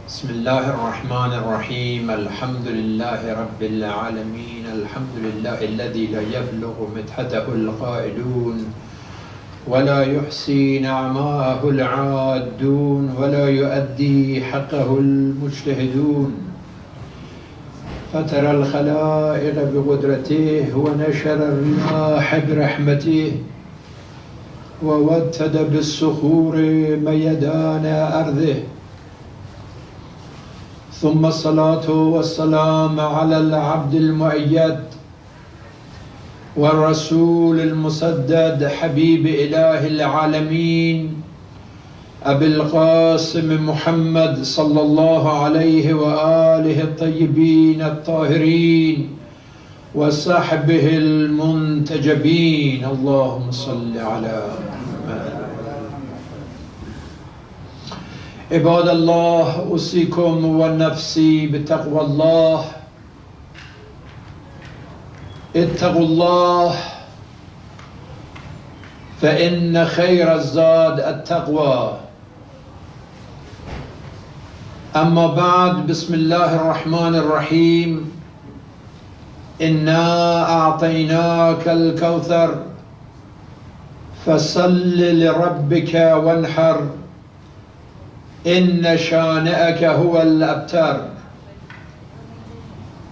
بسم الله الرحمن الرحيم. الحمد لله رب العالمين. الحمد لله الذي لا يبلغ مدحته القائلون ولا يحصي نعماءه العادون ولا يؤدي حقه المجتهدون. فترى الخلائق بقدرته ونشر الرياح برحمته ووتد بالصخور ميدان أرضه. ثم الصلاة والسلام على العبد المؤيد والرسول المسدد حبيب إله العالمين أبي القاسم محمد صلى الله عليه وآله الطيبين الطاهرين وصحبه المنتجبين. اللهم صل على محمد. عباد الله، أوصيكم ونفسي بتقوى الله. اتقوا الله فإن خير الزاد التقوى. أما بعد، بسم الله الرحمن الرحيم. إنا أعطيناك الكوثر فصل لربك وانحر إن شانئك هو الأبتر.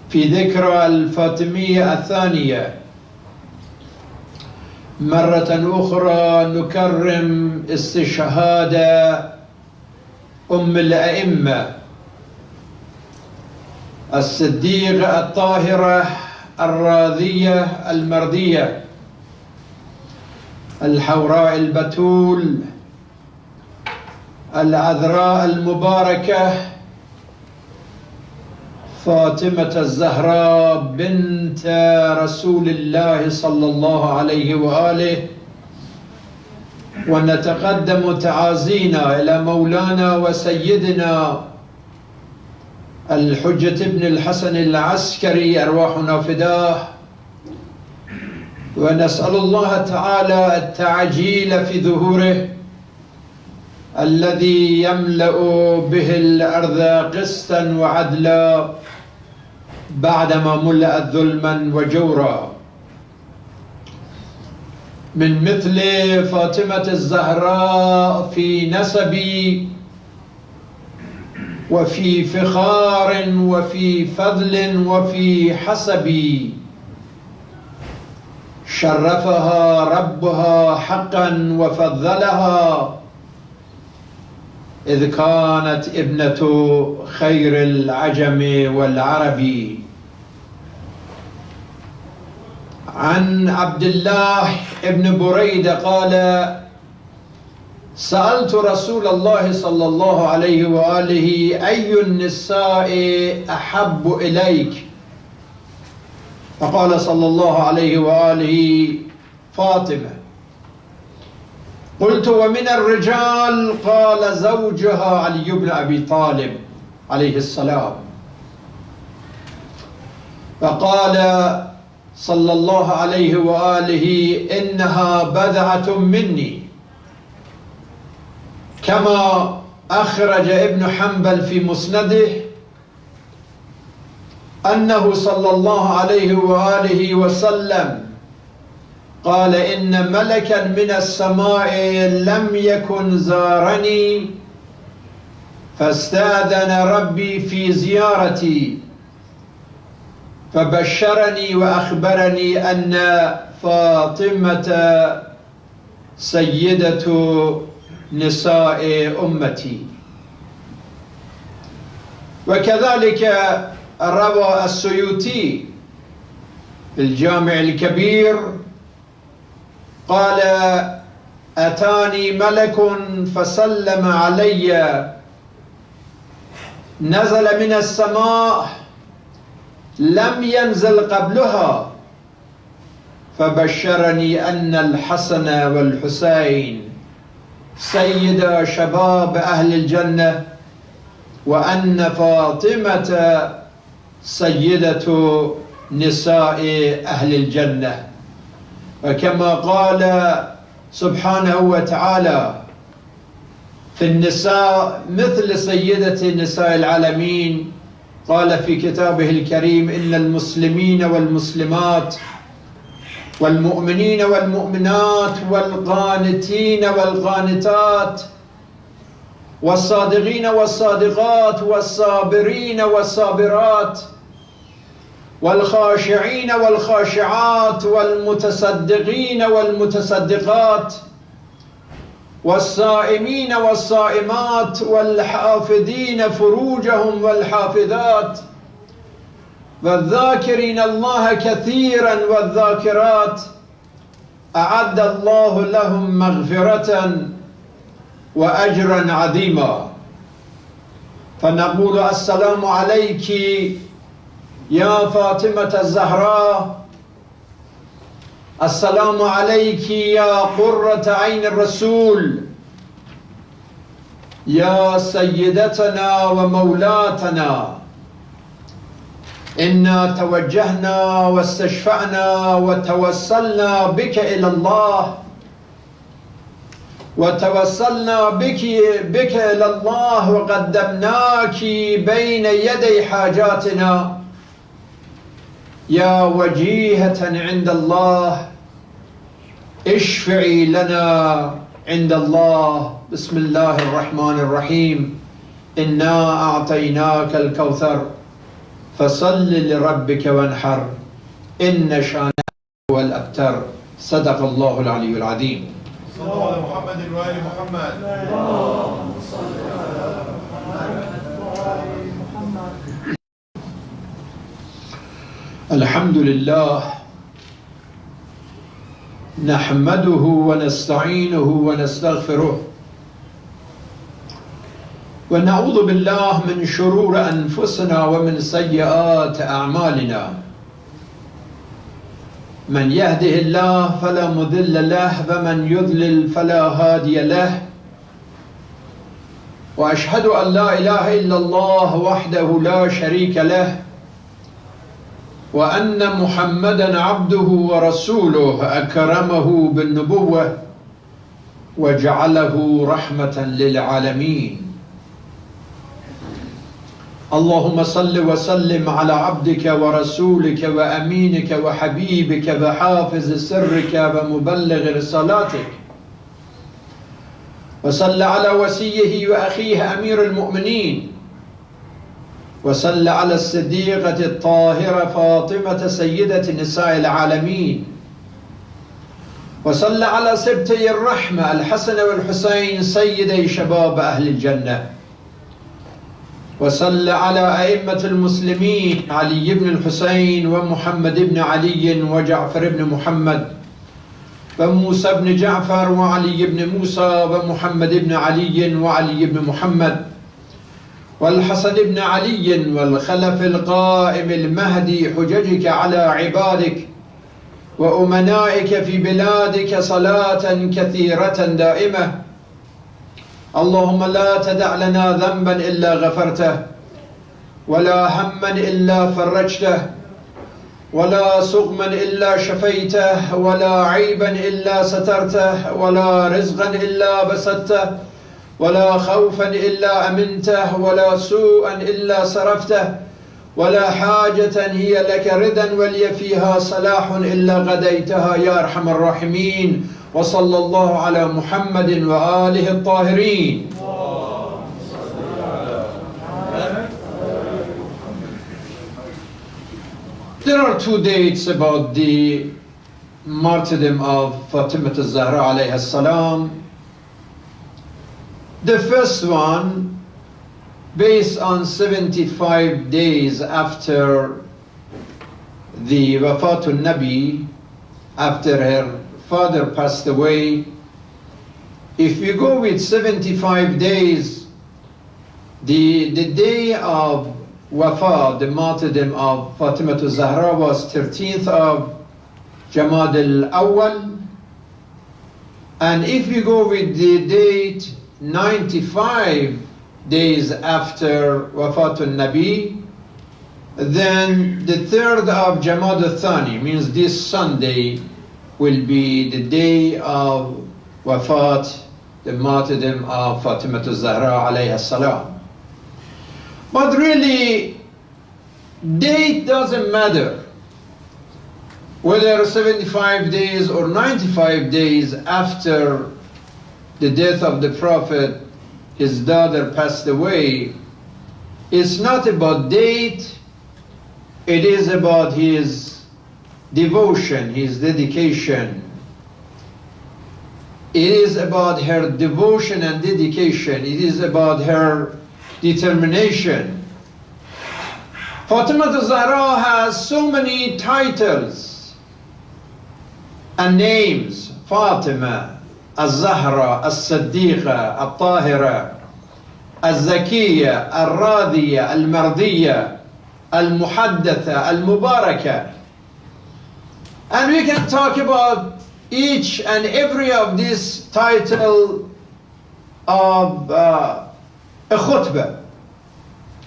في ذكرى الفاطمية الثانية مرة أخرى نكرم استشهاد أم الأئمة الصديقة الطاهرة الراضية المرضية الحوراء البتول العذراء المباركة فاطمة الزهراء بنت رسول الله صلى الله عليه وآله. ونتقدم تعازينا إلى مولانا وسيدنا الحجة بن الحسن العسكري، أرواحنا فداه. ونسأل الله تعالى التعجيل في ظهوره الذي يملأ به الأرض قسطا وعدلا بعدما ملأت ظلما وجورا. من مثل فاطمة الزهراء في نسبي وفي فخار وفي فضل وفي حسبي شرفها ربها حقا وفضلها، إذ كانت ابنة خير العجم والعرب. عن عبد الله ابن بريدة قال: سألت رسول الله صلى الله عليه وآله أي النساء أحب إليك؟ فقال صلى الله عليه وآله: فاطمة. قلت: ومن الرجال؟ قال: زوجها علي بن أبي طالب عليه السلام. فقال صلى الله عليه وآله: إنها بضعة مني، كما أخرج ابن حنبل في مسنده أنه صلى الله عليه وآله وسلم قال: إن ملكا من السماء لم يكن زارني فاستأذن ربي في زيارتي فبشرني وأخبرني أن فاطمة سيدة نساء أمتي. وكذلك روى السيوطي في الجامع الكبير قال: أتاني ملك فسلم علي، نزل من السماء لم ينزل قبلها، فبشرني أن الحسن والحسين سيدا شباب أهل الجنة، وأن فاطمة سيدة نساء أهل الجنة. وكما قال سبحانه وتعالى: في النساء مثل سيدة نساء العالمين. قال في كتابه الكريم: إن المسلمين والمسلمات والمؤمنين والمؤمنات والقانتين والقانتات والصادقين والصادقات والصابرين والصابرات والخاشعين والخاشعات والمتصدقين والمتصدقات والصائمين والصائمات والحافظين فروجهم والحافظات والذاكرين الله كثيرا والذاكرات أعد الله لهم مغفرة وأجرا عظيما. فنقول: السلام عليك يا فاطمة الزهراء، السلام عليك يا قرة عين الرسول، يا سيدتنا ومولاتنا. إنا توجهنا واستشفعنا وتوسلنا بك إلى الله، وتوسلنا بك إلى الله، وقدمناك بين يدي حاجاتنا يا وجيهة عند الله، اشفعي لنا عند الله. بسم الله الرحمن الرحيم. إنا أعطيناك الكوثر فصل لربك وانحر إن شانئك هو الأبتر. صدق الله العلي العظيم. صلى الله على محمد وآل محمد. اللهم صل على محمد وآل محمد. الحمد لله نحمده ونستعينه ونستغفره ونعوذ بالله من شرور أنفسنا ومن سيئات أعمالنا. من يهده الله فلا مضل له ومن يضلل فلا هادي له. وأشهد أن لا إله إلا الله وحده لا شريك له، وأن محمدا عبده ورسوله أكرمه بالنبوة وجعله رحمة للعالمين. اللهم صل وسلم على عبدك ورسولك وأمينك وحبيبك وحافظ سرك ومبلغ رسالاتك، وصل على وصيه وأخيه أمير المؤمنين، وصل على الصديقة الطاهرة فاطمة سيدة نساء العالمين، وصل على سبتي الرحمة الحسن والحسين سيدي شباب أهل الجنة، وصل على أئمة المسلمين علي بن الحسين ومحمد بن علي وجعفر بن محمد وموسى بن جعفر وعلي بن موسى ومحمد بن علي وعلي بن محمد والحسن بن علي والخلف القائم المهدي حججك على عبادك وأمنائك في بلادك صلاة كثيرة دائمة. اللهم لا تدع لنا ذنبا إلا غفرته، ولا هما إلا فرجته، ولا سقما إلا شفيته، ولا عيبا إلا سترته، ولا رزقا إلا بسطته، ولا خوفا إلا أمنته، ولا سوءا إلا صرفته، ولا حاجة هي لك رضا ولي فيها صلاح إلا قضيتها يا أرحم الراحمين. وصلى الله على محمد وآله الطاهرين. There are two dates about the martyrdom of Fatimah al-Zahra alayha salam. The first one, based on 75 days after the Wafatul Nabi, after her father passed away. If you go with 75 days, the day of Wafa, the martyrdom of Fatimah al-Zahra, was 13th of Jamad al-Awwal. And if you go with the date 95 days after Wafatul Nabi, then the 3rd of Jamad al-Thani, means this Sunday, will be the day of Wafat the martyrdom of Fatimah al-Zahra alayha salam. But really, date doesn't matter. Whether 75 days or 95 days after the death of the Prophet, his daughter passed away, it's not about date, it is about his devotion, his dedication. It is about her devotion and dedication. It is about her determination. Fatimah al-Zahra has so many titles and names. Fatima, al-Zahra, al-Siddiqa, al-Tahira, al-Zakiyya, al-Radiyya, al-Mardiyya, al-Muhaddatha, al-Mubarakah. And we can talk about each and every of these title of a khutbah,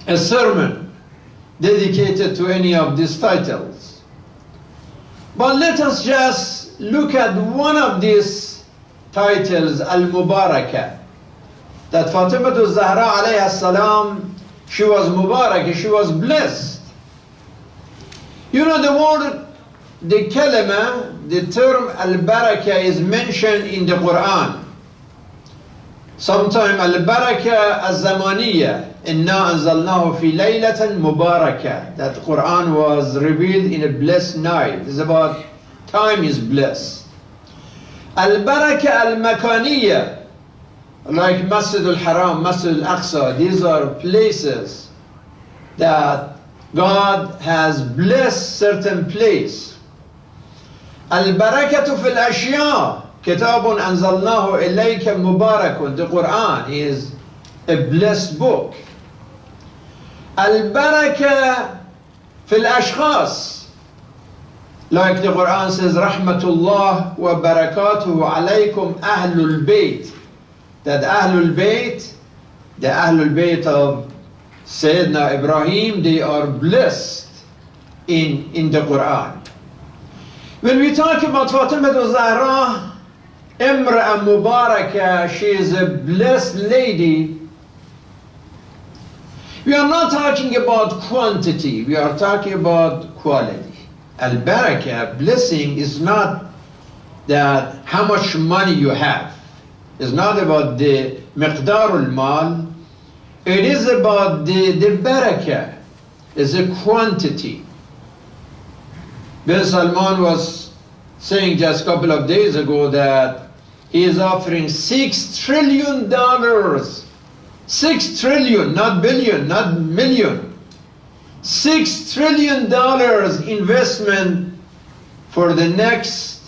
a sermon dedicated to any of these titles. But let us just look at one of these titles, Al-Mubarakah, that Fatimah al-Zahra alayha salam, she was Mubarakah, she was blessed. You know the word, the kalima, the term al-barakah is mentioned in the Quran. Sometimes al-barakah az-zamaniyya, inna anzalnahu fi laylatan mubarakah, that Quran was revealed in a blessed night. It's about time is blessed. Al-barakah al-makaniyya, like Masjid al-Haram, Masjid al-Aqsa, these are places that God has blessed certain place. Al-barakatu fil ashya, kitabun anzalnahu ilayka mubarakun. The Quran is a blessed book. Al-baraka fil ashkhas, like the Quran says, rahmatullah wa barakatuhu alaykum ahlul bayt. That ahlul bayt, the ahlul bayt of Sayyidina Ibrahim, they are blessed in the Quran. When we talk about Fatimah al-Zahra, Imra'a Mubarakah, she is a blessed lady. We are not talking about quantity, we are talking about quality. Al-Barakah, blessing, is not that how much money you have. It's not about the miqdar al-mal. It is about the barakah, is a quantity. Ben Salman was saying just a couple of days ago that he is offering $6 trillion. 6 trillion, not billion, not million. $6 trillion investment for the next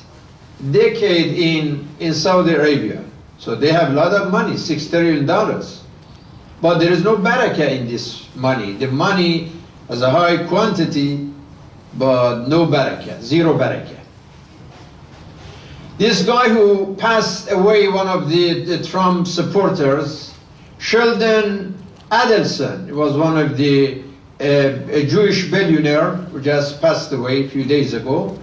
decade in Saudi Arabia. So they have a lot of money, $6 trillion. But there is no barakah in this money. The money has a high quantity, but no barakah, zero barakah. This guy who passed away, one of the Trump supporters, Sheldon Adelson, was one of the a Jewish billionaire who just passed away a few days ago.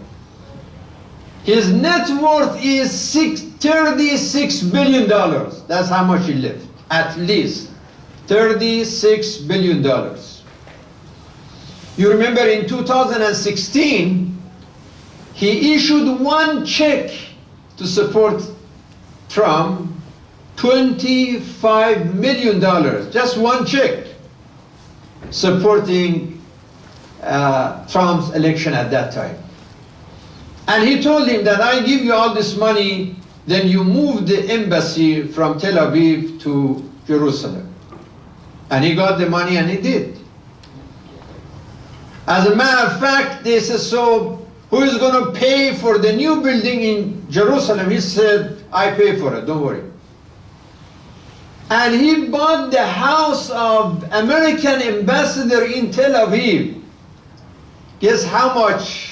His net worth is $36 billion. That's how much he lived, at least $36 billion. You remember in 2016, he issued one check to support Trump, $25 million, just one check, supporting Trump's election at that time. And he told him that I give you all this money, then you move the embassy from Tel Aviv to Jerusalem. And he got the money, and he did. As a matter of fact, they said, so who is going to pay for the new building in Jerusalem? He said, I pay for it, don't worry. And he bought the house of American ambassador in Tel Aviv. Guess how much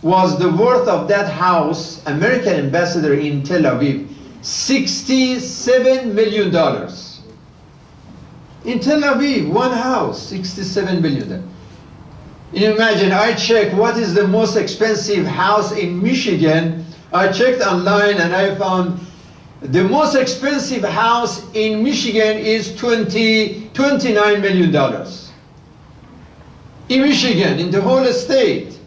was the worth of that house, American ambassador in Tel Aviv? $67 million. In Tel Aviv, one house, $67 million. You imagine, I checked what is the most expensive house in Michigan. I checked online and I found The most expensive house in Michigan is $29 million. In Michigan, in the whole state.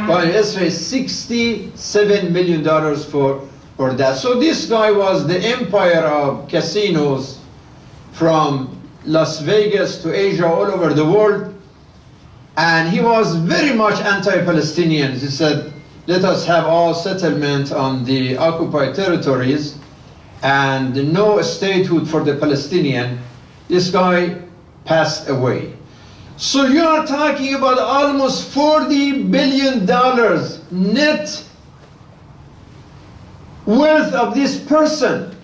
But Israel is $67 million for that. So this guy was the empire of casinos from Las Vegas to Asia, all over the world. And he was very much anti-Palestinian. He said, let us have all settlement on the occupied territories and no statehood for the Palestinian. This guy passed away. So you are talking about almost $40 billion net wealth of this person.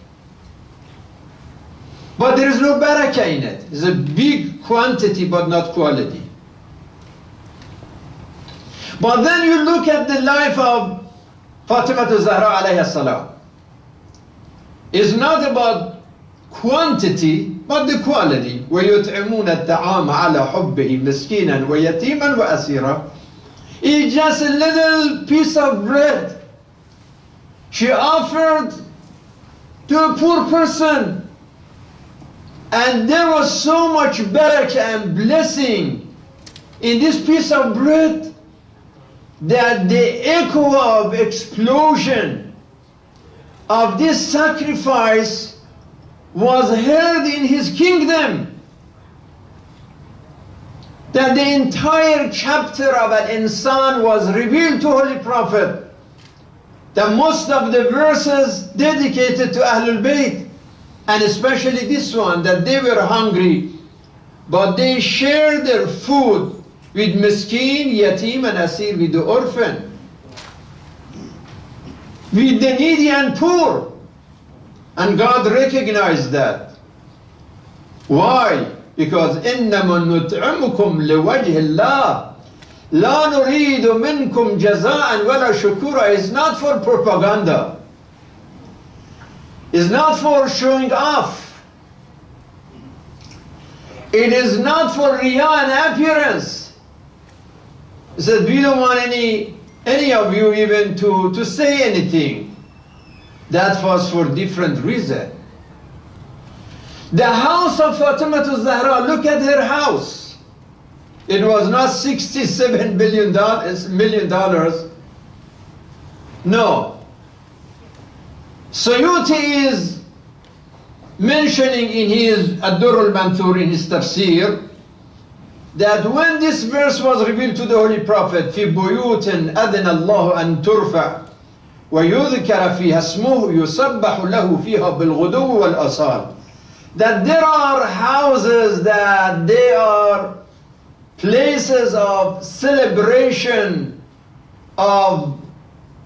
But there is no barakah in it. It's a big quantity but not quality. But then you look at the life of Fatimah Zahra alayhi salam. It's not about quantity, but the quality. وَيُطْعِمُونَ الطَّعَامَ عَلَى حُبِّهِ مِسْكِينًا وَيَتِيمًا وَأَسِيرًا. It's just a little piece of bread she offered to a poor person. And there was so much barakah and blessing in this piece of bread that the echo of explosion of this sacrifice was heard in his kingdom. That the entire chapter of Al-Insan was revealed to Holy Prophet. That most of the verses dedicated to Ahlul Bayt, and especially this one, that they were hungry, but they shared their food with miskin, yatim, and asir, with the orphan, with the needy and poor. And God recognized that. Why? Because إِنَّمَا نُطْعِمُكُمْ لِوَجْهِ اللَّهِ لَا نُرِيدُ مِنْكُمْ جَزَاءً وَلَا شُكُورًا. It's not for propaganda. It's not for showing off. It is not for riyah and appearance. He said, we don't want any of you even to say anything. That was for different reason. The house of Fatimah Zahra, look at her house. It was not $67 million. No. Suyuti is mentioning in his Ad-Durr al-Manthur, in his tafsir, that when this verse was revealed to the Holy Prophet, في بيوت أذن الله أن ترفع ويذكر فيها اسمه يسبح له فيها بالغدو والآصال, that there are houses that they are places of celebration, of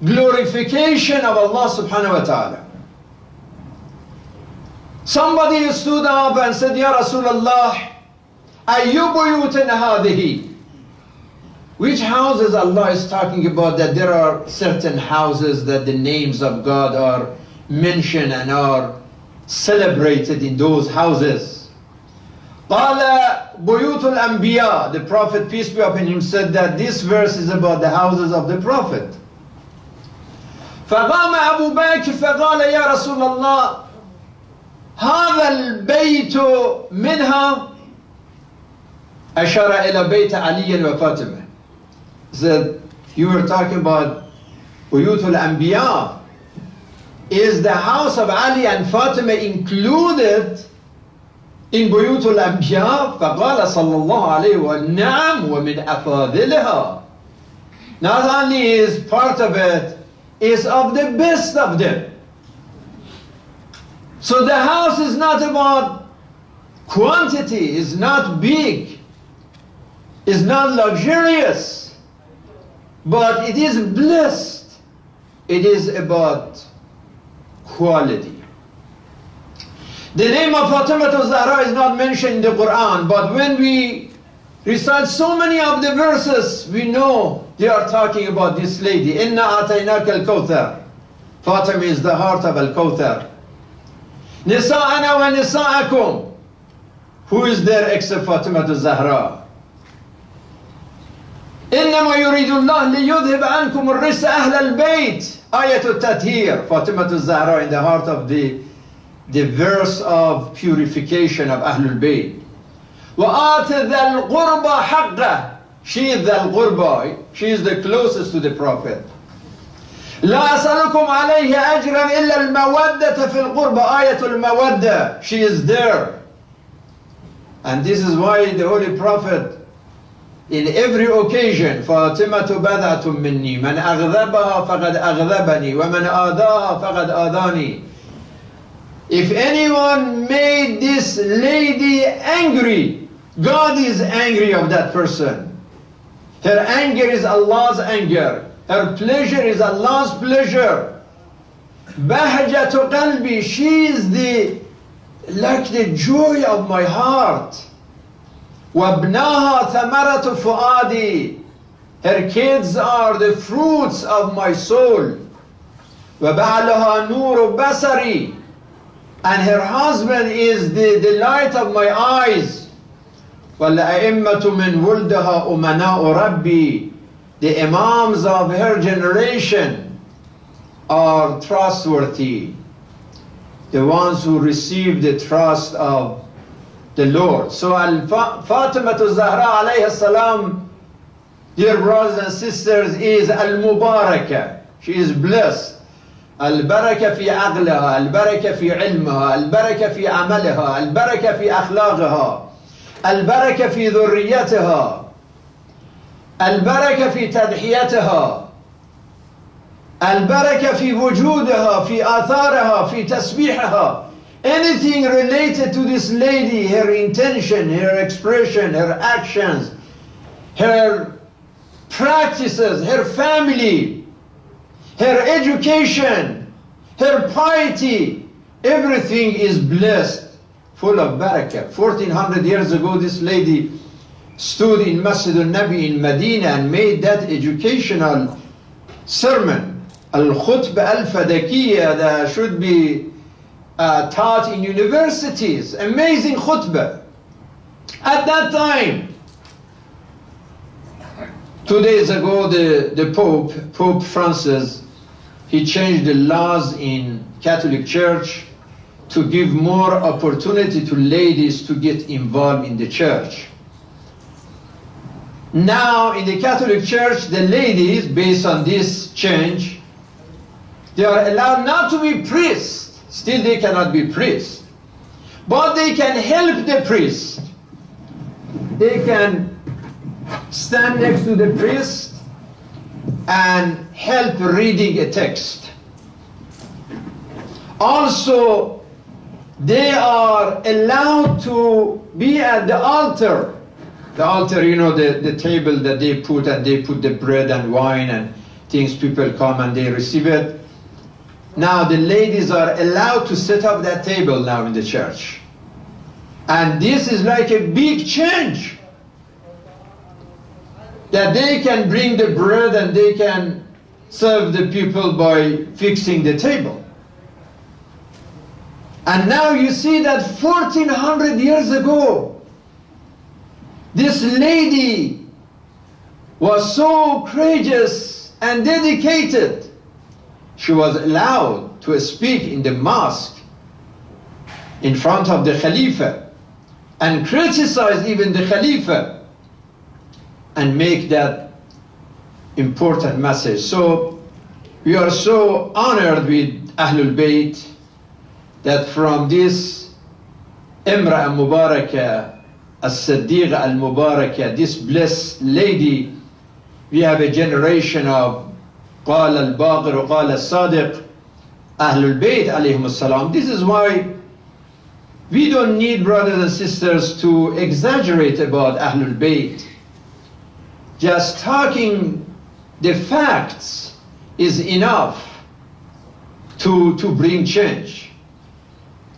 glorification of Allah subhanahu wa ta'ala. Somebody stood up and said, Ya Rasulullah, أَيُّ بُيُوتٍ هَذِهِ? Which houses Allah is talking about, that there are certain houses that the names of God are mentioned and are celebrated in those houses? قَالَ بُيُوتُ الْأَنْبِيَاء. The Prophet, peace be upon him, said that this verse is about the houses of the Prophet. فقام أبو بكر فقال يا رسول الله هذا البيت منها. أشار إلى بيت علي وفاطمة. Said, you were talking about بيوت الأنبياء. Is the house of Ali and Fatima included in بيوت الأنبياء؟ فقال صلى الله عليه وسلم نعم ومن أفاضلها. Not only is part of it, is of the best of them. So the house is not about quantity, is not big, is not luxurious, but it is blessed. It is about quality. The name of Fatimah Zahra is not mentioned in the Quran, but when we recite so many of the verses, we know they are talking about this lady. Inna ataynaka al-Kawthar. Fatima is the heart of al-Kawthar. Nisa'ana wa nisa'akum. Who is there except Fatimah Zahra? إنما يريد الله ليذهب عنكم الرجس أهل البيت Ayatul Tathir, Fatimah al-Zahra, in the heart of the verse of purification of Ahlul Bayt. وَآتِ ذَا الْقُرْبَى حَقَّهُ. She is the al-Qurba, she is the closest to the Prophet. لا أسألكم عليه أجرا إلا المودة في القربى. آية المودة, she is there. And this is why the Holy Prophet, in every occasion, فاطمة بدعة مني من أغضبها فقد أغضبني ومن آذاها فقد آذاني. If anyone made this lady angry, God is angry of that person. Her anger is Allah's anger. Her pleasure is Allah's pleasure. Bahjatu qalbi, she is like the joy of my heart. وَابْنَاهَا ثَمَرَةُ فُؤَادِي. Her kids are the fruits of my soul. وَبَعْلَهَا نُورُ بَصَرِي. And her husband is the light of my eyes. وَالْأَئِمَّةُ مِنْ وُلْدَهَا أُمَنَاءُ رَبِّي. The Imams of her generation are trustworthy. The ones who receive the trust of the Lord. So Fatimah al-Zahra alayha salam, dear brothers and sisters, is al-Mubarakah. She is blessed. البركة في عقلها، البركة في علمها، البركة في عملها، البركة في أخلاقها، البركة في ذريتها، البركة في تضحيتها، البركة في وجودها، في آثارها، في تسبيحها. Anything related to this lady, her intention, her expression, her actions, her practices, her family, her education, her piety, everything is blessed, full of barakah. 1400 years ago, this lady stood in Masjid al-Nabi in Medina and made that educational sermon, al-khutbah al-fadakiyya, that should be taught in universities. Amazing khutbah. At that time, 2 days ago, the Pope Francis, he changed the laws in Catholic Church to give more opportunity to ladies to get involved in the church. Now in the Catholic Church, the ladies, based on this change, they are allowed not to be priests. Still they cannot be priests. But they can help the priest. They can stand next to the priest and help reading a text. Also, they are allowed to be at the altar. The altar, you know, the table that they put, and they put the bread and wine and things, people come and they receive it. Now the ladies are allowed to set up that table now in the church. And this is like a big change. That they can bring the bread and they can serve the people by fixing the table. And now you see that 1400 years ago, this lady was so courageous and dedicated. She was allowed to speak in the mosque in front of the Khalifa and criticize even the Khalifa and make that important message. So we are so honored with Ahlul Bayt that from this Imra al-Mubarakah, as-Siddiqa al-Mubarakah, this blessed lady, we have a generation of قال الباقر وقال الصادق Ahlul Bayt alayhim as-salam. This is why we don't need, brothers and sisters, to exaggerate about Ahlul Bayt. Just talking the facts is enough to bring change.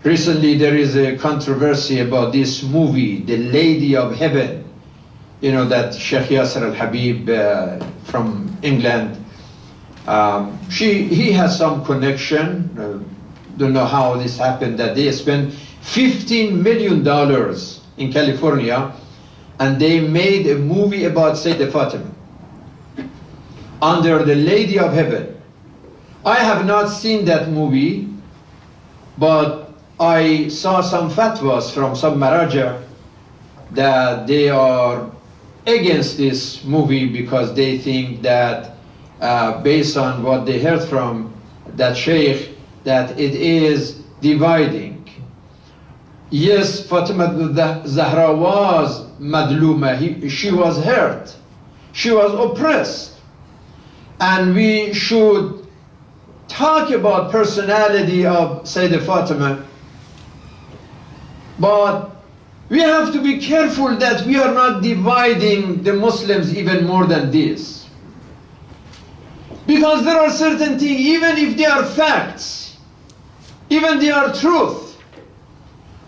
Recently there is a controversy about this movie, The Lady of Heaven. You know, that Sheikh Yasser al-Habib from England, he has some connection, don't know how this happened, that they spent $15 million in California and they made a movie about Sayeda Fatima under The Lady of Heaven. I have not seen that movie, but I saw some fatwas from some maraja that they are against this movie because they think that based on what they heard from that sheikh, that it is dividing. Yes, Fatimah Zahra was madluma, she was hurt, she was oppressed, and we should talk about personality of Sayeda Fatima, but we have to be careful that we are not dividing the Muslims even more than this. Because there are certain things, even if they are facts, even they are truth,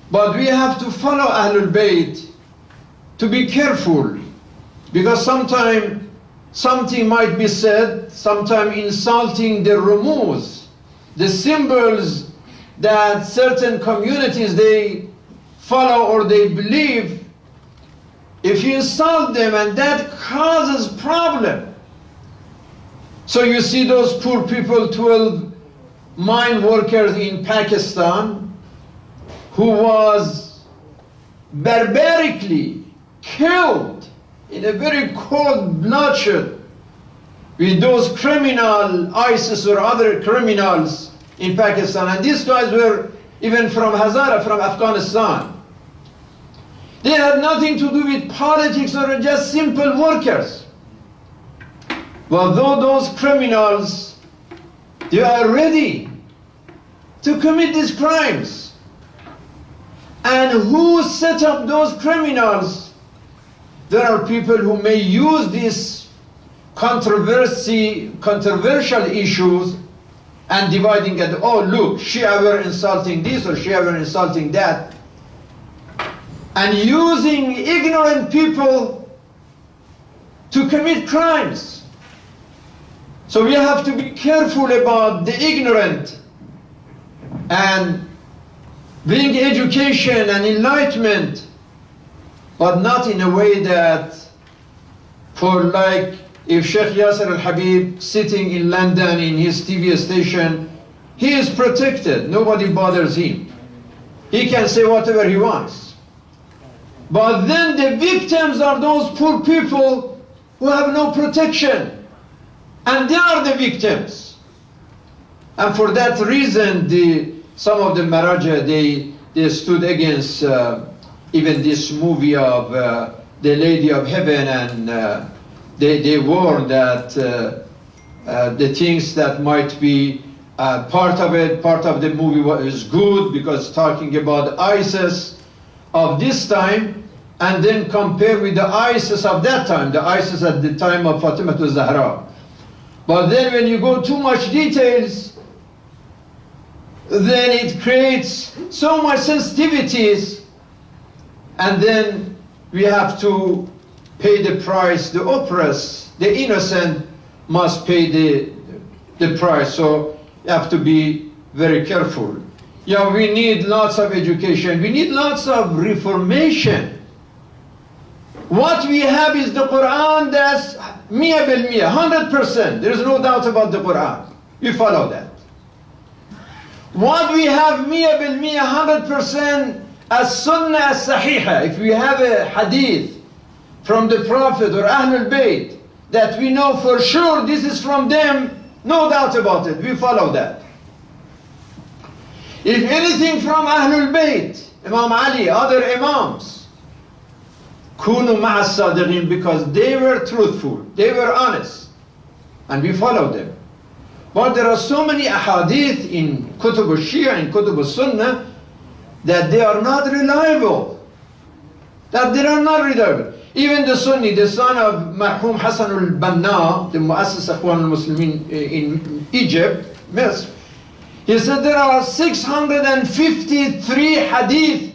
but we have to follow Ahlul Bayt, to be careful, because sometimes something might be said, sometimes insulting the rumuz, the symbols that certain communities they follow or they believe. If you insult them, and that causes problem. So you see those poor people, 12 mine workers in Pakistan, who was barbarically killed in a very cold bloodshed with those criminal ISIS or other criminals in Pakistan. And these guys were even from Hazara, from Afghanistan. They had nothing to do with politics or just simple workers. But though those criminals, they are ready to commit these crimes. And who set up those criminals? There are people who may use these controversial issues and dividing it. Oh, look, Shia were insulting this or Shia were insulting that. And using ignorant people to commit crimes. So we have to be careful about the ignorant and bring education and enlightenment, but not in a way that, for like, if Sheikh Yasser al-Habib sitting in London in his TV station, he is protected, nobody bothers him. He can say whatever he wants. But then the victims are those poor people who have no protection, and they are the victims. And for that reason, some of the Maraja, they stood against even this movie of the Lady of Heaven, and they warned that the things that might be part of the movie is good, because talking about ISIS of this time, and then compare with the ISIS of that time, the ISIS at the time of Fatimah Zahra. But then when you go too much details, then it creates so much sensitivities, and then we have to pay the price. The oppressed, the innocent must pay the price. So you have to be very careful. Yeah, we need lots of education. We need lots of reformation. What we have is the Quran, that's mia bil mia, 100%. There is no doubt about the Quran. We follow that. What we have mia bil mia, 100% as sunnah as sahiha. If we have a hadith from the Prophet or Ahlul Bayt that we know for sure this is from them, no doubt about it, we follow that. If anything from Ahlul Bayt, Imam Ali, other Imams, kunu ma'a sadiqin, because they were truthful, they were honest, and we followed them. But there are so many ahadith in Kutub al-Shi'a, in Kutub al-Sunnah, that they are not reliable. Even the Sunni, the son of Marhum Hassan al-Banna, the Muassis Akhwan al-Muslimin in Egypt, Misr, he said there are 653 hadith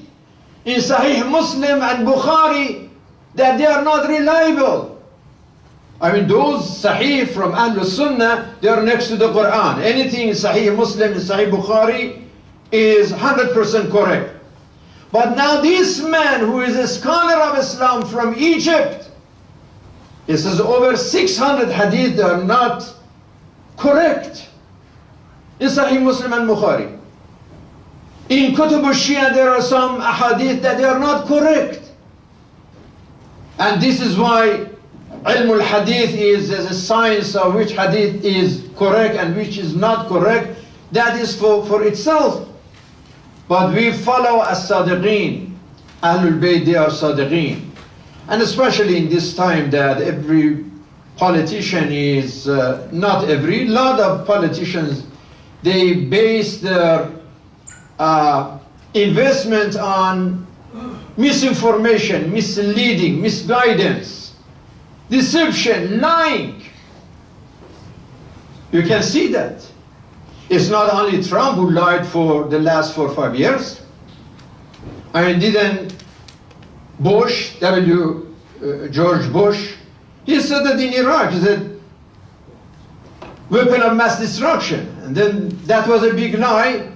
in Sahih Muslim and Bukhari that they are not reliable. I mean, those Sahih from Ahlul Sunnah, they are next to the Quran. Anything in Sahih Muslim, in Sahih Bukhari is 100% correct. But now this man who is a scholar of Islam from Egypt, he says over 600 hadith are not correct. in Sahih Muslim and Bukhari. In Kutub al-Shi'ia there are some ahadith that they are not correct. And this is why ilm al-hadith is a science of which hadith is correct and which is not correct. That is for itself. But we follow as-sadiqeen. Ahlul Bayt, they are sadiqeen. And especially in this time that every politician is, not every, lot of politicians, they base their investment on misinformation, misleading, misguidance, deception, lying. You can see that. It's not only Trump who lied for the last 4 or 5 years. I mean, didn't Bush, George Bush, he said that in Iraq, he said, weapon of mass destruction. And then that was a big lie.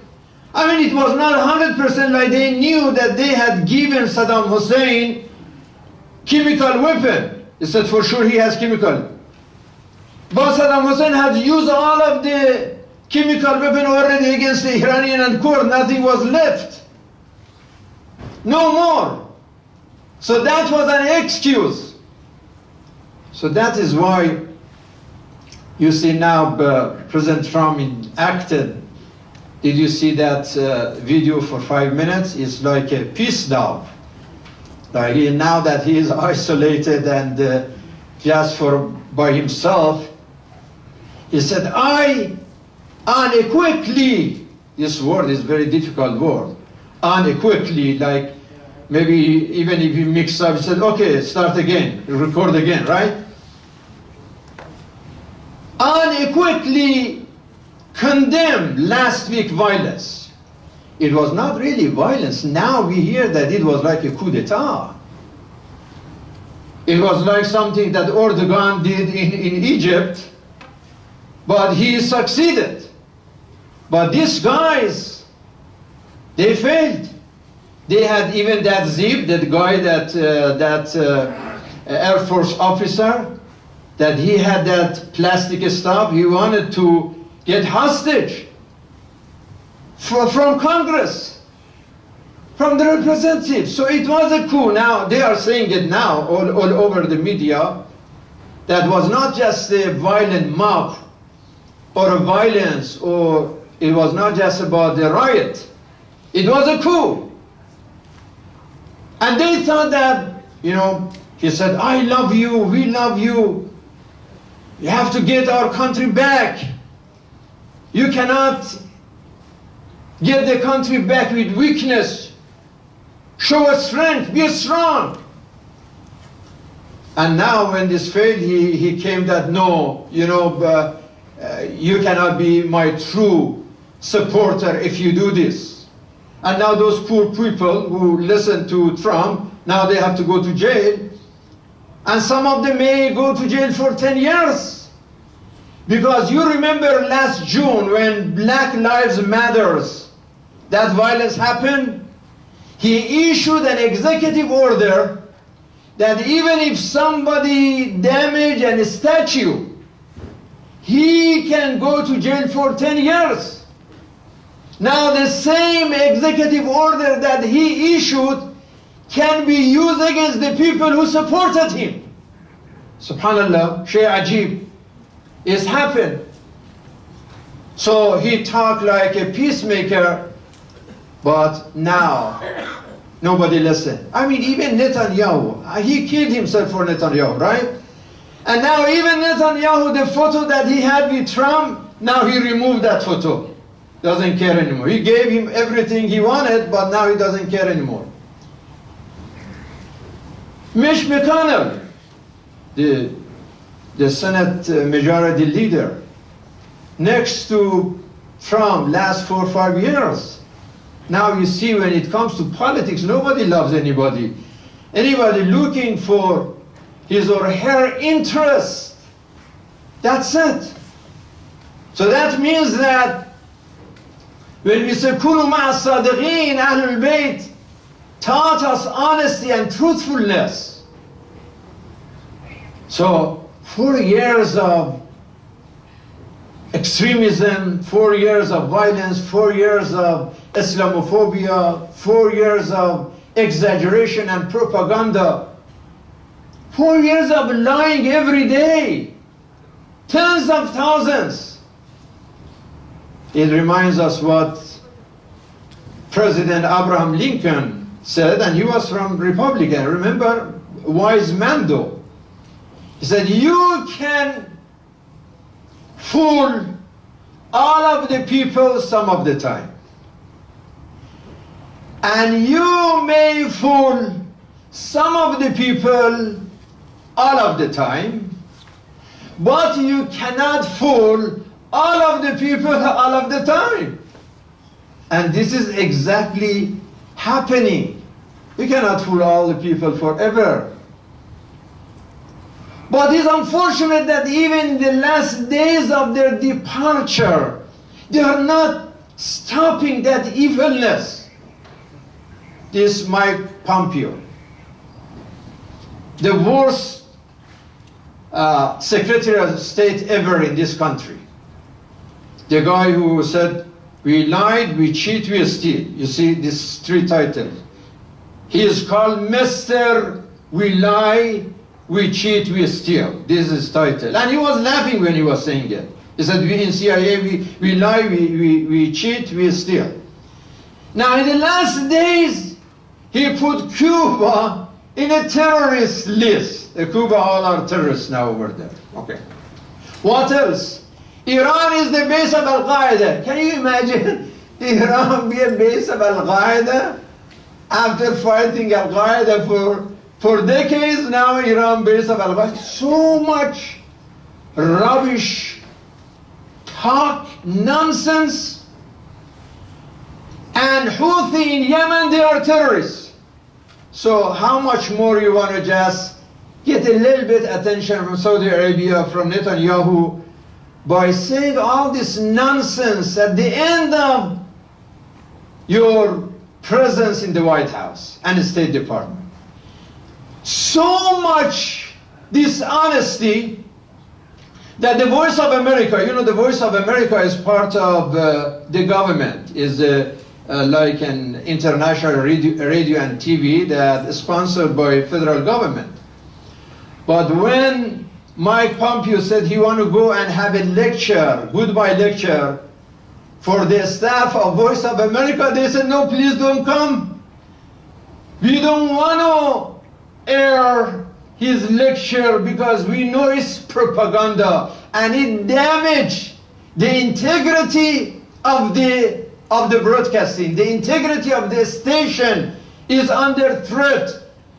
I mean, it was not 100% like they knew that they had given Saddam Hussein chemical weapon. They said for sure he has chemical. But Saddam Hussein had used all of the chemical weapon already against the Iranian and Kurd. Nothing was left. No more. So that was an excuse. So that is why you see now President Trump acted. Did you see that video for 5 minutes? It's like a peace dove. Like now that he is isolated and just by himself, he said, I unequivocally, this word is a very difficult word, unequivocally, like maybe even if you mix up, he said, okay, start again, record again, right? Unequivocally condemned last week violence. It was not really violence. Now we hear that it was like a coup d'etat. It was like something that Erdogan did in Egypt, but he succeeded. But these guys, they failed. They had even that Zip, that guy, that Air Force officer, that he had that plastic stuff. He wanted to get hostage from Congress, from the representatives. So it was a coup. Now they are saying it now all over the media. That was not just a violent mob or a violence, or it was not just about the riot. It was a coup. And they thought that, you know, he said, I love you, we love you. You have to get our country back. You cannot get the country back with weakness. Show us strength, be strong. And now when this failed, he came that, no, you know, you cannot be my true supporter if you do this. And now those poor people who listen to Trump, now they have to go to jail. And some of them may go to jail for 10 years. Because you remember last June when Black Lives Matters, that violence happened, he issued an executive order that even if somebody damaged a statue, he can go to jail for 10 years. Now the same executive order that he issued can be used against the people who supported him. Subhanallah, Shay Ajib. It's happened. So he talked like a peacemaker, but now nobody listened. I mean, even Netanyahu, he killed himself for Netanyahu, right? And now even Netanyahu, the photo that he had with Trump, now he removed that photo. Doesn't care anymore. He gave him everything he wanted, but now he doesn't care anymore. Mitch McConnell, the Senate majority leader, next to Trump last 4 or 5 years. Now you see when it comes to politics, nobody loves anybody. Anybody looking for his or her interest. That's it. So that means that when we say Kunu ma'a sadiqeen, Ahlul Bayt taught us honesty and truthfulness. So 4 years of a extremism, 4 years of violence, 4 years of Islamophobia, 4 years of exaggeration and propaganda, 4 years of lying every day, tens of thousands. It reminds us what President Abraham Lincoln said, and he was from Republican. Remember, wise man though. He said, you can fool all of the people some of the time, and you may fool some of the people all of the time, but you cannot fool all of the people all of the time. And this is exactly happening. We cannot fool all the people forever. But it's unfortunate that even in the last days of their departure, they are not stopping that evilness. This Mike Pompeo, the worst Secretary of State ever in this country. The guy who said, we lied, we cheat, we steal. You see these three titles. He is called Mr. We lie, we cheat, we steal. This is his title. And he was laughing when he was saying it. He said, we in CIA, we lie, we cheat, we steal. Now in the last days, he put Cuba in a terrorist list. Cuba all are terrorists now over there. Okay. What else? Iran is the base of Al-Qaeda. Can you imagine Iran be a base of Al-Qaeda? After fighting Al-Qaeda for decades, now Iran base of Al-Qaeda. So much rubbish, talk, nonsense. And Houthi in Yemen, they are terrorists. So how much more you want to just get a little bit attention from Saudi Arabia, from Netanyahu, by saying all this nonsense at the end of your presence in the White House and the State Department. So much dishonesty that the Voice of America, you know, the Voice of America is part of the government, is like an international radio and TV that is sponsored by federal government. But when Mike Pompeo said he want to go and have a lecture, goodbye lecture, for the staff of Voice of America, they said, no, please don't come. We don't want to air his lecture because we know it's propaganda and it damages the integrity of the broadcasting. The integrity of the station is under threat,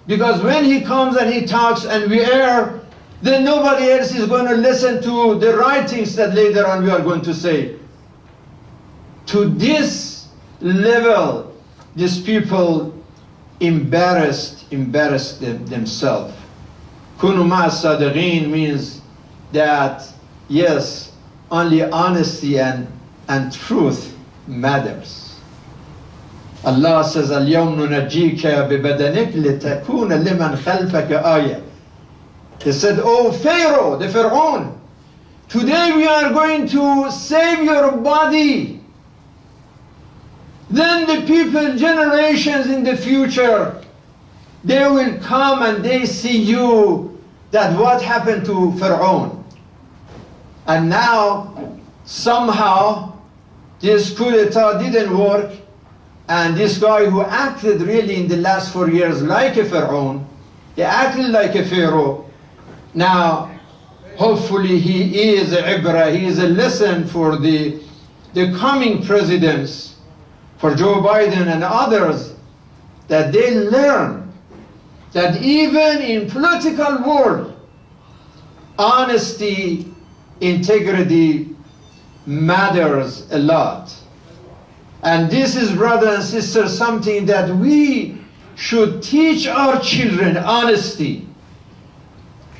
because when he comes and he talks and we air, then nobody else is going to listen to the right things that later on we are going to say. To this level, these people embarrassed themselves. Kunu ma'a sadiqin means that, yes, only honesty and truth matters. Allah says, اليوم ننجيك ببدنك لتكون لمن خلفك آية. He said, oh Pharaoh, the Pharaoh, today we are going to save your body. Then the people, generations in the future, they will come and they see you, that what happened to Pharaoh. And now, somehow, this coup d'etat didn't work, and this guy who acted really in the last 4 years like a Pharaoh, he acted like a Pharaoh. Now, hopefully he is a ibra, he is a lesson for the coming presidents, for Joe Biden and others, that they learn that even in political world, honesty, integrity matters a lot. And this is, brothers and sisters, something that we should teach our children, honesty.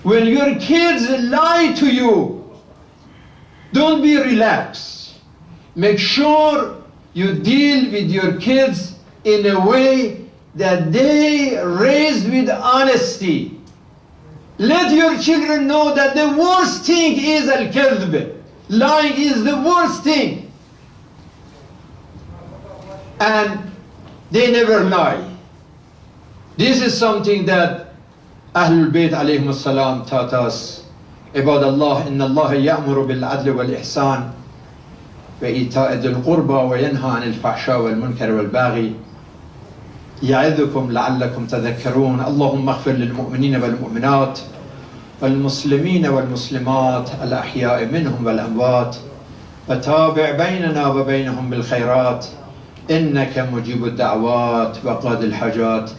When your kids lie to you, don't be relaxed. Make sure you deal with your kids in a way that they raised with honesty. Let your children know that the worst thing is al-kadhb, Lying is the worst thing. And they never lie. This is something that Ahlul Bayt alayhim as-salam taught us about Allah. Inna Allah ya'muru bil adl wal ihsan wa ita'i dhil qurba wa yanha 'anil fahsha wal munkar wal baghi ya'idhukum la'allakum tadhakkarun. Allahumma ighfir lil mu'minina wal mu'minat wal muslimina wal muslimat al ahya'i minhum wal amwat wa tabi' baynana wa baynahum bil khairat إنك مجيب الدعوات وقاضي الحاجات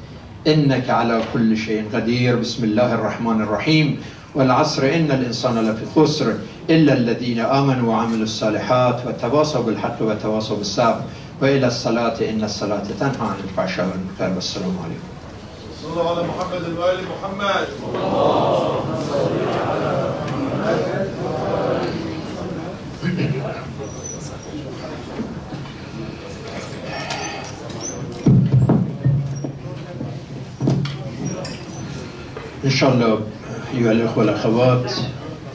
إنك على كل شيء قدير. بسم الله الرحمن الرحيم. والعصر إن الإنسان لفي خسر إلا الذين آمنوا وعملوا الصالحات وتواصوا بالحق وتواصوا بالصبر وإلى الصلاة إن الصلاة تنهى عن الفحشاء والمنكر. والسلام عليكم. صلى الله على محمد وآل محمد. Inshallah, أيها الأخوة والأخوات,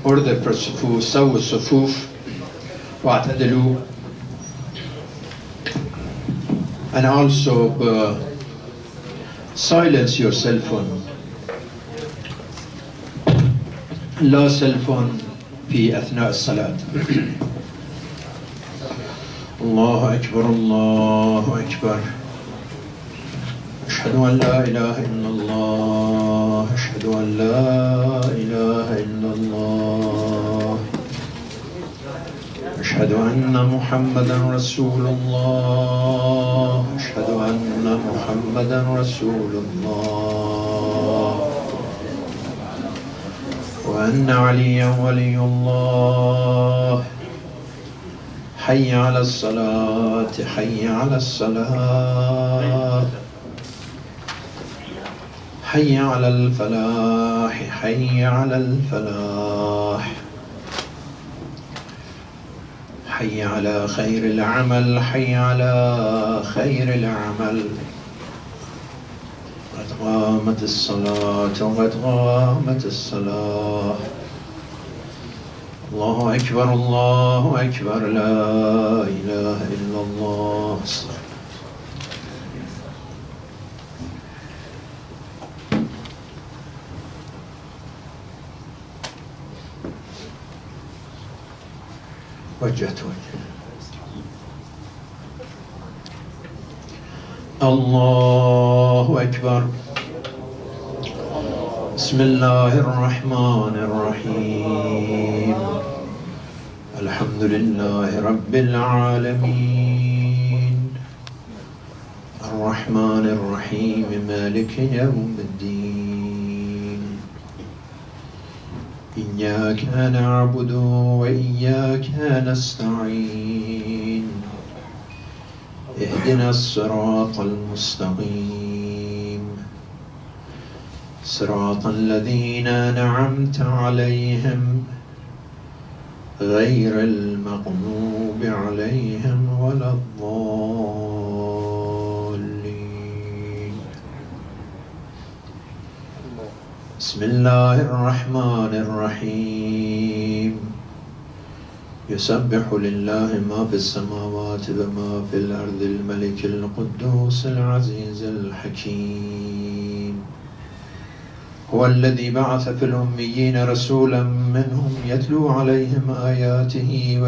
order for الصفوف, سووا الصفوف واعتدلوا. And also silence your cell phone. لا cell phone في أثناء الصلاة. الله أكبر الله أكبر. أشهد أن لا إله إلا الله أشهد أن لا إله إلا الله أشهد أن محمدا رسول الله أشهد أن محمدا رسول الله وأن عليا ولي الله. حي على الصلاة حي على الصلاة حي على الفلاح حي على الفلاح حي على خير العمل حي على خير العمل. قد قامت الصلاة قد قامت الصلاة. الله أكبر الله أكبر لا إله إلا الله. وجهت وجه. الله أكبر. بسم الله الرحمن الرحيم. الحمد لله رب العالمين الرحمن الرحيم مالك يوم الدين. إياك نعبد وإياك نستعين. اهدنا الصراط المستقيم صراط الذين أنعمت عليهم غير المغضوب عليهم ولا الضالين. بسم الله الرحمن الرحيم. يسبح لله ما في السماوات وما في الأرض الملك القدوس العزيز الحكيم. هو الذي بعث في الأميين رسولا منهم يتلو عليهم آياته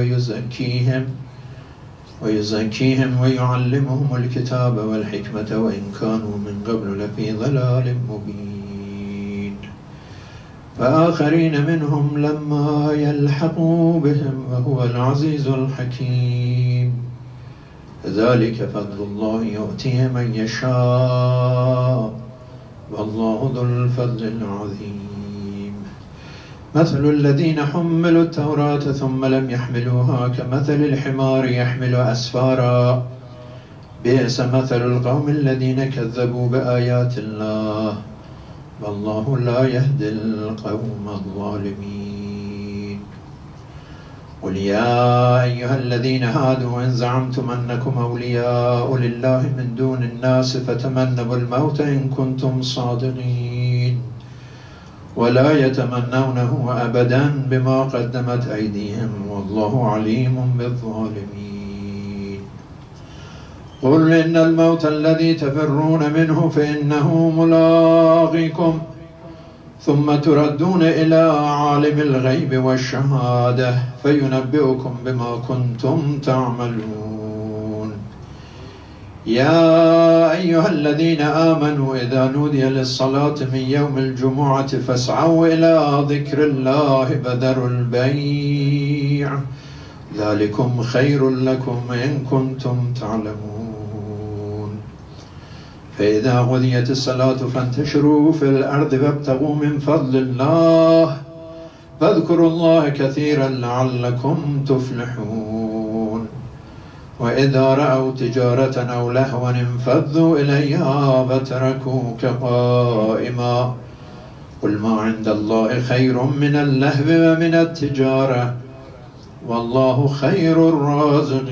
ويزكيهم ويعلمهم الكتاب والحكمة وإن كانوا من قبل لفي ضلال مبين. وآخرين منهم لما يلحقوا بهم وهو العزيز الحكيم. ذلك فضل الله يؤتيه من يشاء والله ذو الفضل العظيم. مثل الذين حملوا التوراة ثم لم يحملوها كمثل الحمار يحمل أسفارا بئس مثل القوم الذين كذبوا بآيات الله والله لا يهدي القوم الظالمين. قل يا أيها الذين هادوا إن زعمتم أنكم أولياء لله من دون الناس فتمنوا الموت إن كنتم صادقين. ولا يتمنونه أبدا بما قدمت أيديهم والله عليم بالظالمين. قل إن الموت الذي تفرون منه فإنه ملاقيكم ثم تردون إلى عالم الغيب والشهادة فينبئكم بما كنتم تعملون. يا أيها الذين آمنوا إذا نودي للصلاة من يوم الجمعة فاسعوا إلى ذكر الله وذروا البيع ذلكم خير لكم إن كنتم تعلمون. فإذا قضيت الصلاة فانتشروا في الأرض وابتغوا من فضل الله واذكروا الله كثيرا لعلكم تفلحون. وإذا رأوا تجارة أو لهوا انفضوا إليها وتركوك قائما قل ما عند الله خير من اللهو ومن التجارة والله خير الرازقين.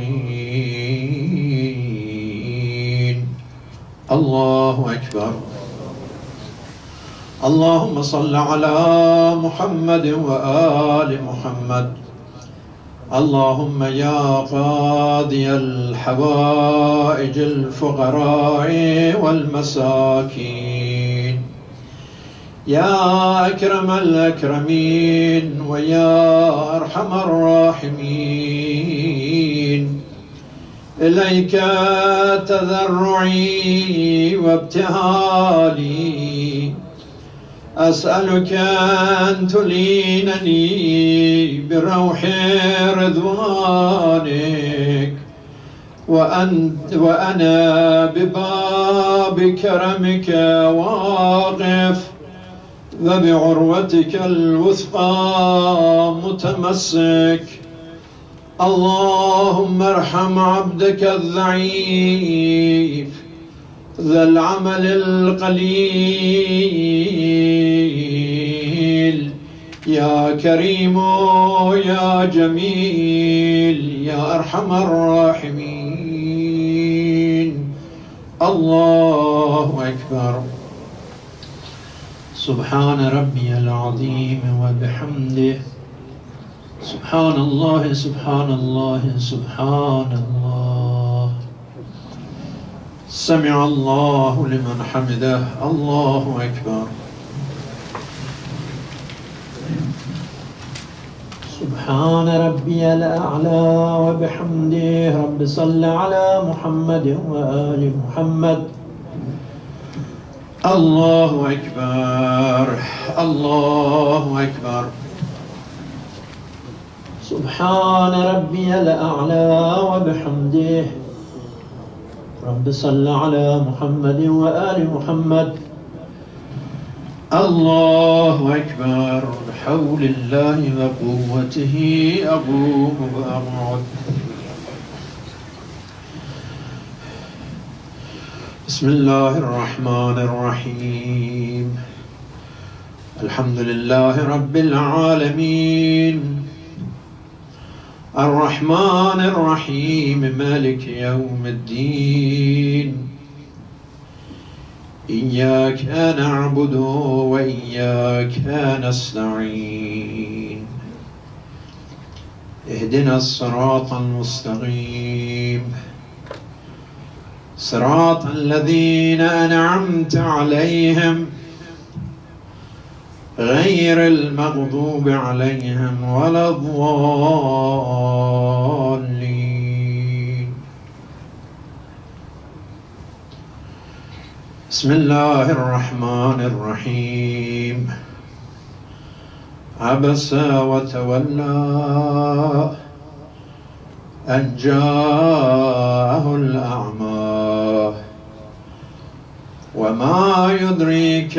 الله أكبر. اللهم صل على محمد وآل محمد. اللهم يا قاضي الحوائج الفقراء والمساكين يا أكرم الأكرمين ويا أرحم الراحمين إليك تذرعي وابتهالي أسألك أن تلينني بروح رضوانك وأنا بباب كرمك واقف وبعروتك الوثقى متمسك. اللهم ارحم عبدك الضعيف ذا العمل القليل يا كريم يا جميل يا أرحم الراحمين. الله أكبر. سبحان ربي العظيم وبحمده سبحان الله سبحان الله سبحان الله. سمع الله لمن حمده. الله أكبر. سبحان ربي الأعلى وبحمده. رب صل على محمد وآل محمد. الله أكبر. الله أكبر. سبحان ربي الأعلى وبحمده. رب صل على محمد وآل محمد. الله أكبر. بحول الله وقوته أقوم وأقعد. بسم الله الرحمن الرحيم. الحمد لله رب العالمين الرحمن الرحيم مالك يوم الدين. إياك نعبد وإياك نستعين. اهدنا الصراط المستقيم صراط الذين أنعمت عليهم غير المغضوب عليهم ولا الضالين. بسم الله الرحمن الرحيم. عبس وتولى أن جاءه الأعمى وما يدريك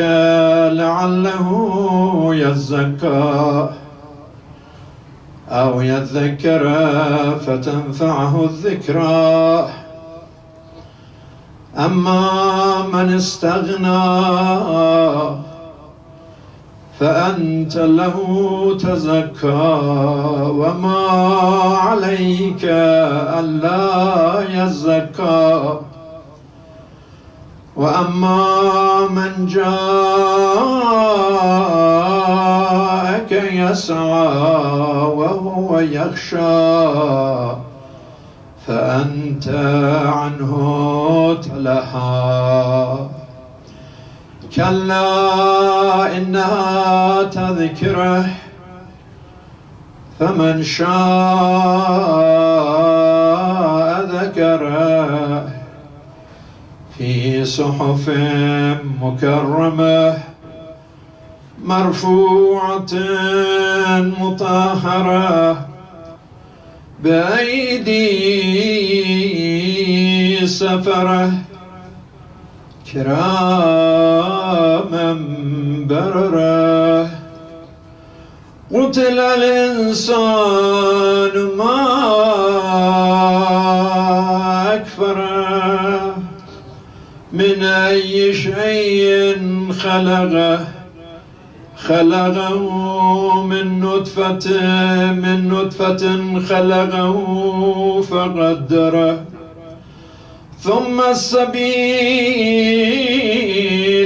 لعله يزكى أو يذكر فتنفعه الذكرى. أما من استغنى فأنت له تزكى وما عليك ألا يزكى وأما من جاءك يسعى وهو يخشى فأنت عنه تلهى كلا إنها تذكره فمن شاء ذكره في صحف مكرمة مرفوعة مطهرة بأيدي سفرة كراما بررة قتل الإنسان ما أكفره من أي شيء خلقه من نطفة خلقه فقدره ثم السبيل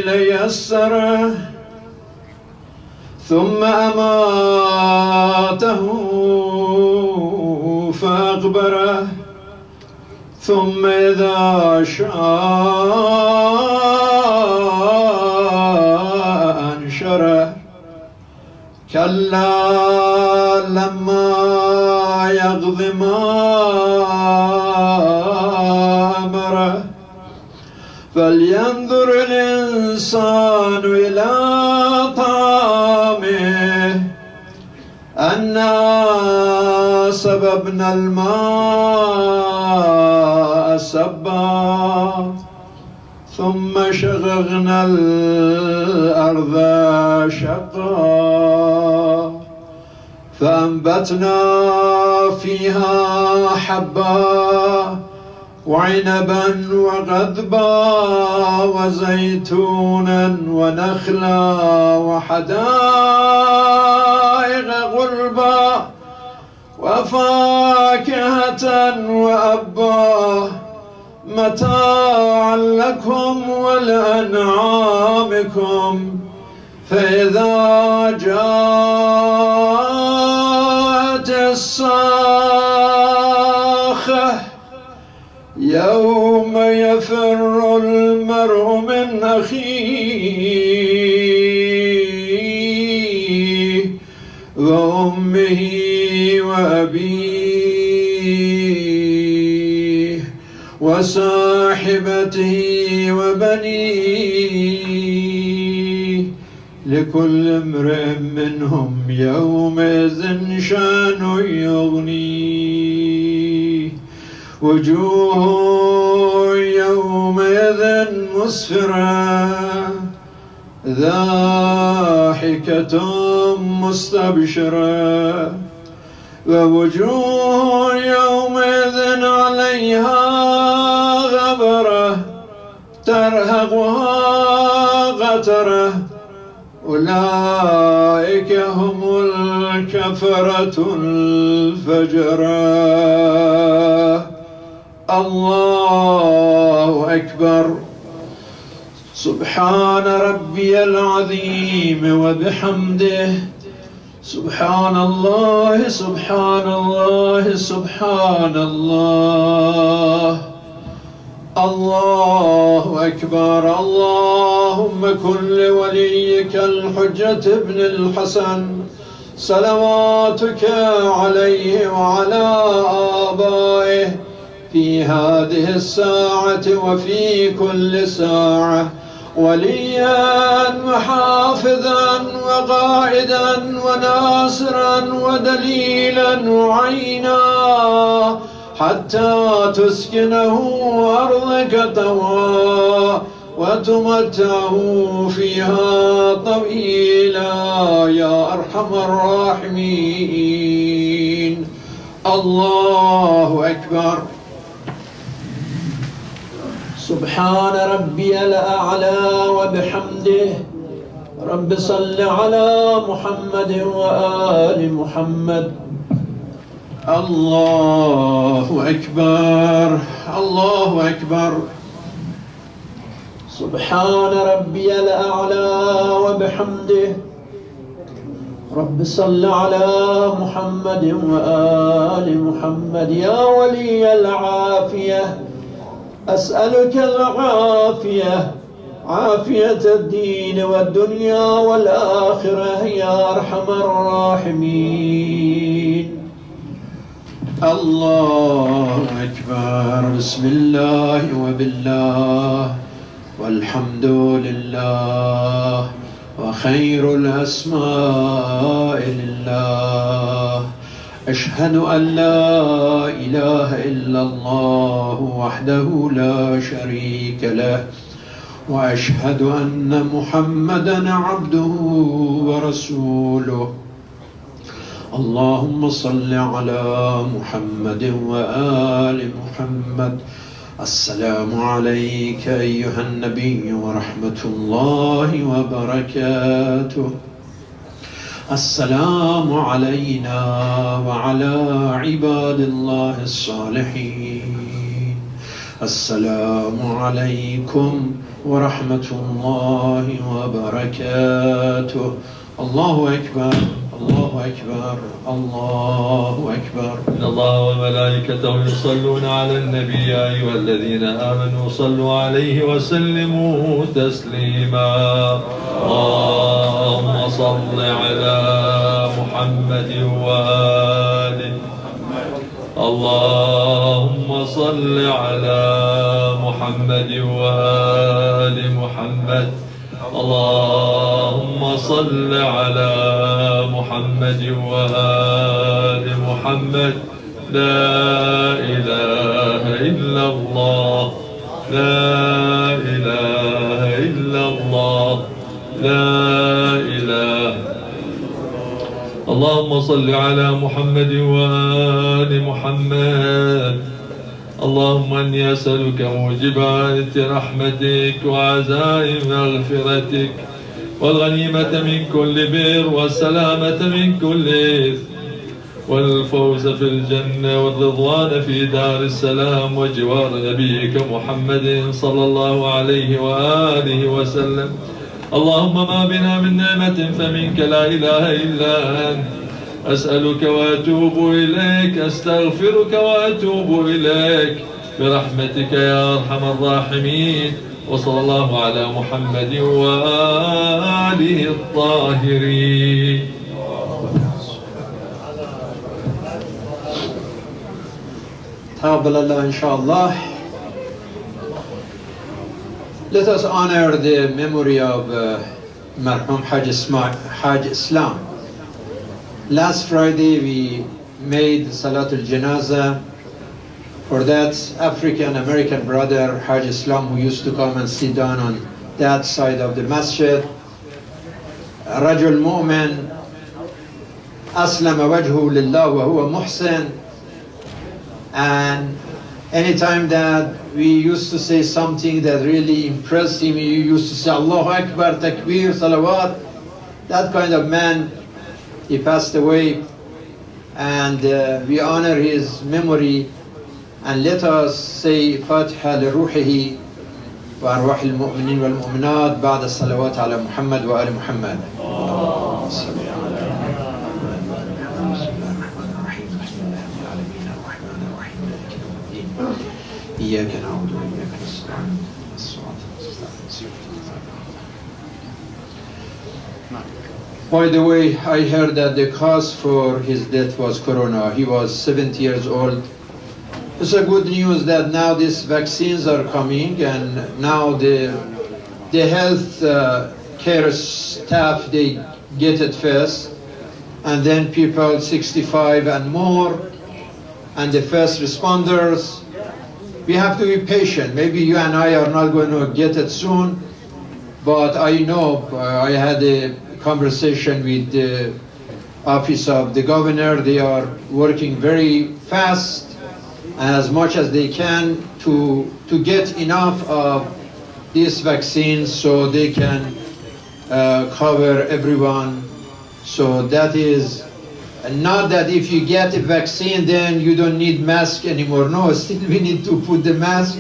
يسره ثم أماته فأقبره ثم إذا شاء أنشره كلا لما يقض ما أمره فلينظر الإنسان إلى طعامه أنا سببنا الماء سبا ثم شققنا الأرض شقا فأنبتنا فيها حبا وعنبا وقضبا وزيتونا ونخلا وحدائق غلبا وفاكهة وأبا متاعا لكم ولأنعامكم فإذا جاءت الصاخة يوم يفر المرء من أخيه وأمه وأبيه وصاحبته وبنيه لكل امرئ منهم يومئذ شأن يغنيه وجوه يومئذ مسفرة ضاحكة مستبشرة ووجوه يومئذ عليها غبرة ترهقها قترة أولئك هم الكفرة الفجرة الله أكبر سبحان ربي العظيم وبحمده سبحان الله سبحان الله سبحان الله الله أكبر اللهم كن لوليك الحجة ابن الحسن صلواتك عليه وعلى آبائه في هذه الساعة وفي كل ساعة وليا وحافظا وقائدا وناصرا ودليلا وعينا حتى تسكنه أرضك طوى وتمتعه فيها طويلا يا أرحم الراحمين الله أكبر سبحان ربي الأعلى وبحمده رب صل على محمد وآل محمد الله أكبر الله أكبر سبحان ربي الأعلى وبحمده. رب صل على محمد وآل محمد. يا ولي العافية أسألك العافية، عافية الدين والدنيا والآخرة يا أرحم الراحمين. الله أكبر. بسم الله وبالله والحمد لله وخير الأسماء لله. أشهد أن لا إله إلا الله وحده لا شريك له، وأشهد أن محمدًا عبده ورسوله. اللهم صل على محمد وآل محمد. السلام عليك أيها النبي ورحمة الله وبركاته. السلام علينا وعلى عباد الله الصالحين. السلام عليكم ورحمة الله وبركاته. الله أكبر، الله أكبر، الله أكبر. إن الله وملائكته يصلون على النبي يا أيها الذين آمنوا صلوا عليه وسلموا تسليما. اللهم صل على محمد وآله. اللهم صل على محمد وآل محمد. اللهم صل على محمد وآل محمد. لا إله إلا الله، لا إله إلا الله، لا إله. اللهم صل على محمد وآل محمد. اللهم إني أسألك موجبات رحمتك وعزائم مغفرتك والغنيمة من كل بر والسلامة من كل إثم والفوز في الجنة والرضوان في دار السلام وجوار نبيك محمد صلى الله عليه وآله وسلم. اللهم ما بنا من نعمة فمنك لا إله إلا أنت. أسألك وأتوب إليك، أستغفرك وأتوب إليك برحمتك يا أرحم الراحمين. وصلى الله على محمد وآله الطاهرين. تقبل Allah, inshallah. Let us honor the memory of Marhum Hajj Islam. Last Friday we made Salatul Janazah for that African American brother Hajj Islam who used to come and sit down on that side of the masjid. رجل مؤمن أسلم وجهه لله وهو محسن. And anytime that we used to say something that really impressed him, he used to say Allahu Akbar, Takbir, Salawat. That kind of man, he passed away, and we honor his memory. And let us say Fatiha لروحه وأرواح المؤمنين والمؤمنات بعد الصلوات على محمد وآل محمد. إياك نعبد وإياك نستعين. By the way, I heard that the cause for his death was corona. He was 70 years old. It's a good news that now these vaccines are coming, and now the health care staff, they get it first, and then people 65 and more, and the first responders. We have to be patient. Maybe you and I are not going to get it soon, but I know I had a conversation with the office of the governor. They are working very fast and as much as they can to get enough of these vaccines so they can cover everyone. So that is not that if you get a vaccine then you don't need mask anymore. No, still we need to put the mask.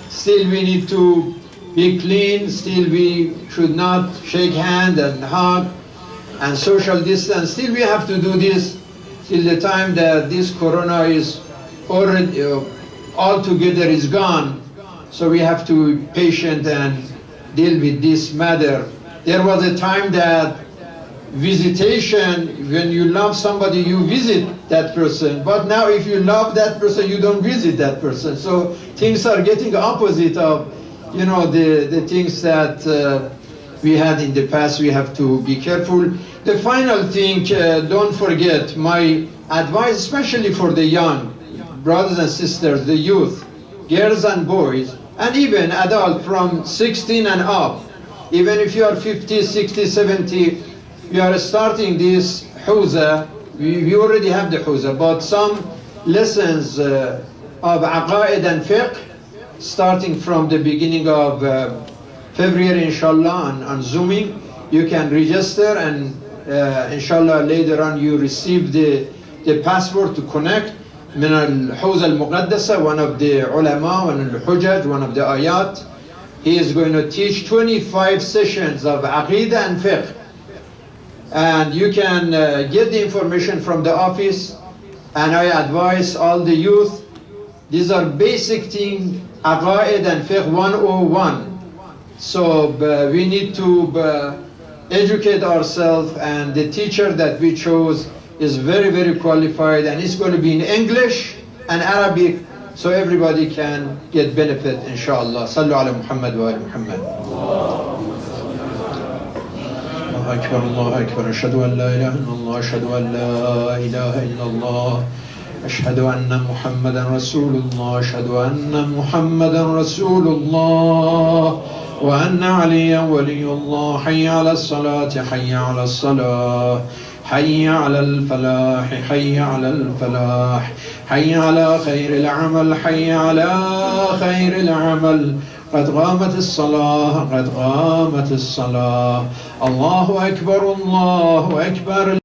Still we need to be clean, still we should not shake hand and hug and social distance. Still we have to do this till the time that this corona is already altogether is gone. So we have to be patient and deal with this matter. There was a time that visitation, when you love somebody, you visit that person. But now if you love that person, you don't visit that person. So things are getting opposite of, the things that we had in the past. We have to be careful. The final thing, don't forget my advice, especially for the young brothers and sisters, the youth, girls and boys, and even adults from 16 and up. Even if you are 50, 60, 70, we are starting this huza. We already have the huza, but some lessons of aqaid and fiqh, starting from the beginning of February, inshallah, on Zooming. You can register, and inshallah later on you receive the password to connect. من الحوزة المقدسة, one of the ulama, one of the hujjaj, one of the ayat. He is going to teach 25 sessions of aqidah and fiqh. And you can get the information from the office, and I advise all the youth, these are basic things, aqaid and fiqh 101. So we need to educate ourselves, and the teacher that we chose is very, very qualified, and it's going to be in English and Arabic, so everybody can get benefit, inshallah. Sallu ala Muhammad wa ala Muhammad. Allahu Akbar, Allahu Akbar. Ashhadu an la ilaha illallah, ashhadu an la ilaha illallah. Ashhadu anna Muhammadan Rasulullah, ashhadu anna Muhammadan Rasulullah. وأن عليا ولي الله. حي على الصلاة حي على الصلاة حي على الفلاح حي على الفلاح حي على خير العمل حي على خير العمل قد قامت الصلاة قد قامت الصلاة. الله أكبر الله أكبر.